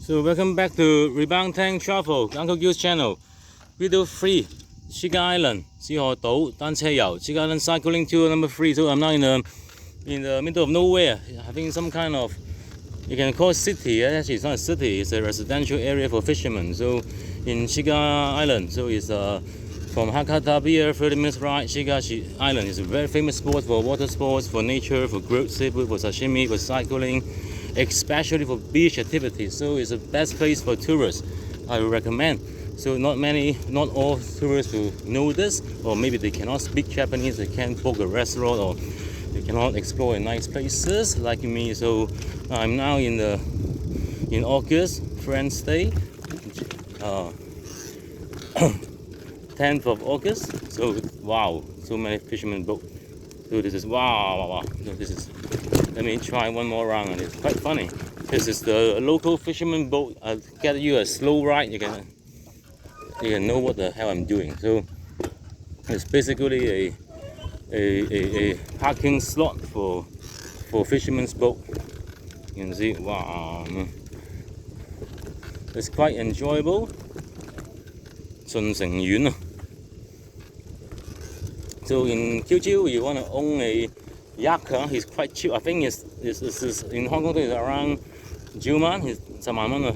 So welcome back to Rebound TANG Travel Uncle Gil's channel. Video 3, Shika Island, 志賀島單車遊 Shika Island cycling tour number 3. So I'm now in the middle of nowhere, having some kind of, you can call it city. Actually, it's not a city, it's a residential area for fishermen. So in Shika Island, so it's from Hakata Pier, 30 minutes ride. Shika Island is a very famous spot for water sports, for nature, for grilled seafood, for sashimi, for cycling, especially for beach activities. So it's the best place for tourists. I would recommend. So not all tourists will know this, or maybe they cannot speak Japanese, they can't book a restaurant, or they cannot explore nice places like me. So I'm now in August, Friends Day, 10th of August. So wow, so many fishermen boat. So this is wow. So this is, let me try one more round, and it's quite funny. This is the local fisherman boat. I'll get you a slow ride. You can know what the hell I'm doing. So it's basically a parking slot for fishermen's boat. You can see, wow, it's quite enjoyable. 順成園啊. So in QQ, you want to own a yacht, it's quite cheap. I think it's in Hong Kong, it's around 10萬, it's 10萬蚊.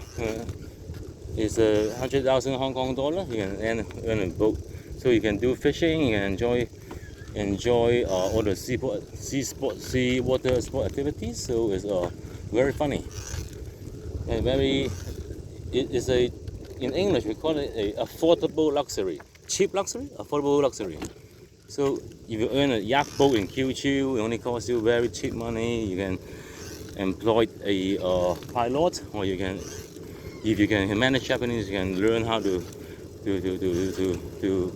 It's 100,000 Hong Kong dollar. You can earn a boat, so you can do fishing. You can enjoy all the sea water sport activities. So it's very funny and it's in English we call it a affordable luxury, cheap luxury, affordable luxury. So if you earn a yacht boat in QQ, it only costs you very cheap money. You can employ a pilot, or you can, if you can manage Japanese, you can learn how to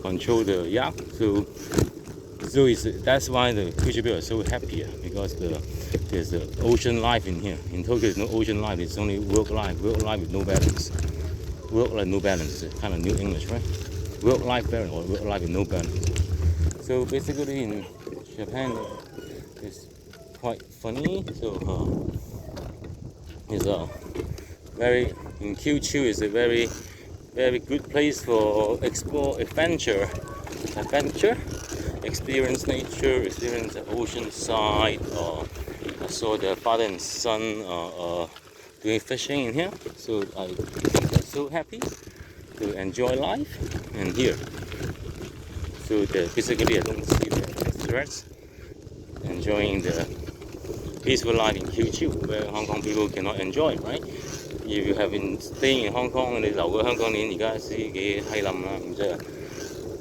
control the yacht. So that's why the QQ people are so happy, because there's the ocean life in here. In Tokyo, there's no ocean life. It's only work life with no balance. Work life no balance is kind of new English, right? Work life balance, or work life with no balance. So basically in Japan, it's quite funny. So it's in Kyushu is a very good place for explore adventure, experience nature, experience the ocean side. I saw the father and son doing fishing in here. So I'm so happy to enjoy life in here. So basically I don't see the threats, enjoying the peaceful life in QQ, where Hong Kong people cannot enjoy, right? If you have been staying in Hong Kong, 你留喺香港年而家知幾閪冧啦，唔知啊，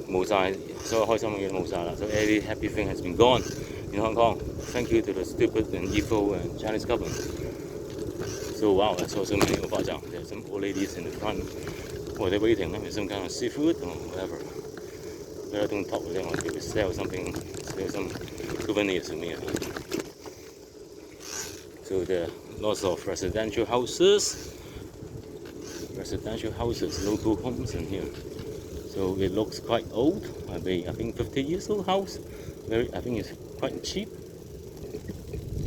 冇晒，所有開心嘅嘢都冇晒啦。So every happy thing has been gone in Hong Kong. Thank you to the stupid and evil and Chinese government. So wow, I saw so many oppa. There's some old ladies in the front, or they're waiting with some kind of seafood or whatever. I don't talk with them, they will sell some souvenirs to me. So there are lots of residential houses, local homes in here. So it looks quite old. I think 50 years old house. I think it's quite cheap.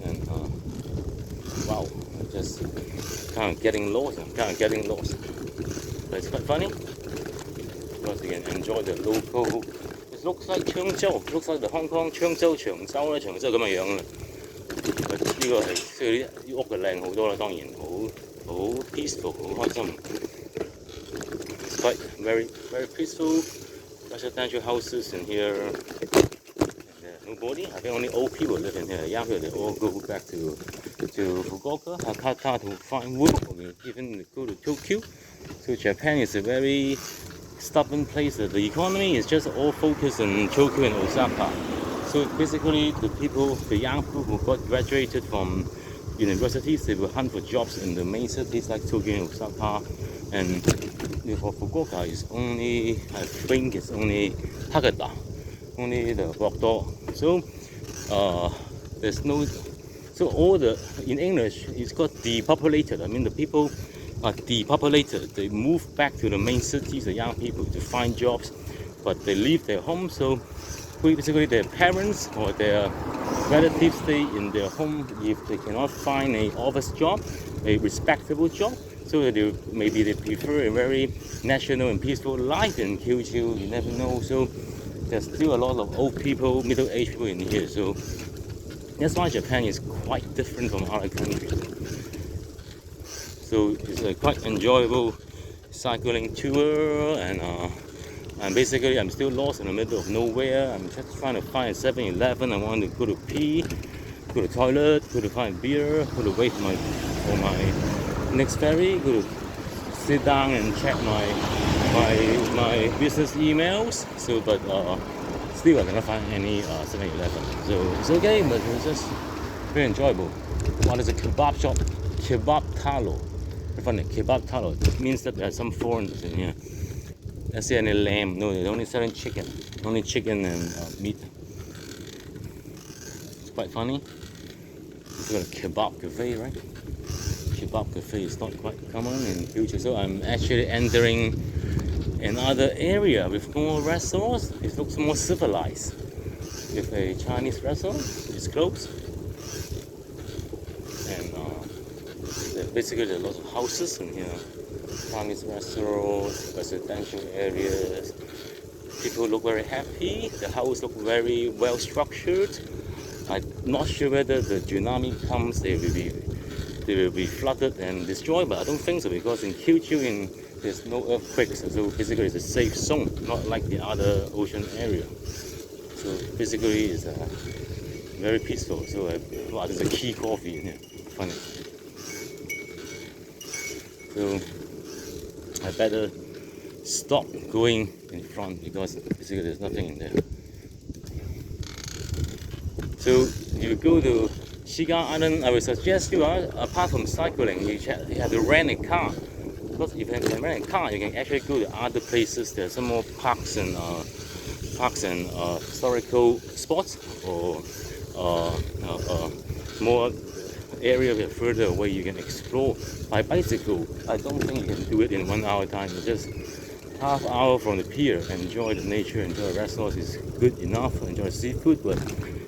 And wow, I'm just kind of getting lost. But it's quite funny, because you can enjoy the local. It looks like Changzhou, looks like the Hong Kong Changzhou 長洲咁嘅樣啦。呢個係即係啲屋嘅靚好多啦，當然好 peaceful， 好開心。It's quite very peaceful residential houses in here. And, nobody. I think only old people live in here. Young people, they all go back to Fukuoka, Hakata to find wood, or even go to Tokyo. So Japan is a very stubborn place. The economy is just all focused on Tokyo and Osaka. So basically, the young people who got graduated from universities, they will hunt for jobs in the main cities like Tokyo and Osaka. And for Fukuoka, it's only, I think it's only Hakata, only the Bokdo. So there's no, so all in English, it's got depopulated. I mean, the people are depopulated. They move back to the main cities, the young people, to find jobs, but they leave their home. So basically their parents or their relatives stay in their home. If they cannot find an office job, a respectable job, So maybe they prefer a very national and peaceful life in Kyushu. You never know. So there's still a lot of old people, middle-aged people in here. So that's why Japan is quite different from other countries. So it's a quite enjoyable cycling tour, and basically I'm still lost in the middle of nowhere. I'm just trying to find a 7-Eleven. I want to go to pee, go to the toilet, go to find beer, go to wait for my next ferry, go to sit down and check my business emails. So but still I cannot find any 7-Eleven. So it's okay, but it's just very enjoyable. What is a kebab shop? Kebab talo. Funny, kebab talo. It means that there are some foreigners in here. I see any lamb. No, they're only selling chicken. Only chicken and meat. It's quite funny. It's got a kebab cafe, right? Kebab cafe is not quite common in future. So I'm actually entering another area with more restaurants. It looks more civilized. With a Chinese restaurant, it's closed. And basically there are lots of houses in here. Chinese restaurants, residential areas. People look very happy. The house look very well structured. I'm not sure whether the tsunami comes, they will be flooded and destroyed, but I don't think so, because in Kyushu there's no earthquakes. So basically it's a safe zone, not like the other ocean area. So basically it's very peaceful. So wow, there's a key coffee in here. Funny. So I better stop going in front because basically there's nothing in there. So if you go to Shika Island, I would suggest you, apart from cycling, you have to rent a car. Because if you can rent a car, you can actually go to other places. There are some more parks and historical spots, or more area further away you can explore by bicycle. I don't think you can do it in 1 hour time. It's just half hour from the pier. Enjoy the nature, enjoy the restaurants is good enough. Enjoy seafood, but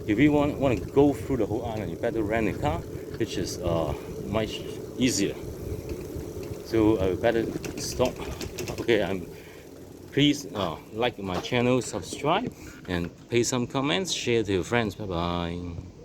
if you want to go through the whole island, you better rent a car, which is much easier. So I better stop. Okay, please like my channel, subscribe, and pay some comments, share to your friends. Bye bye.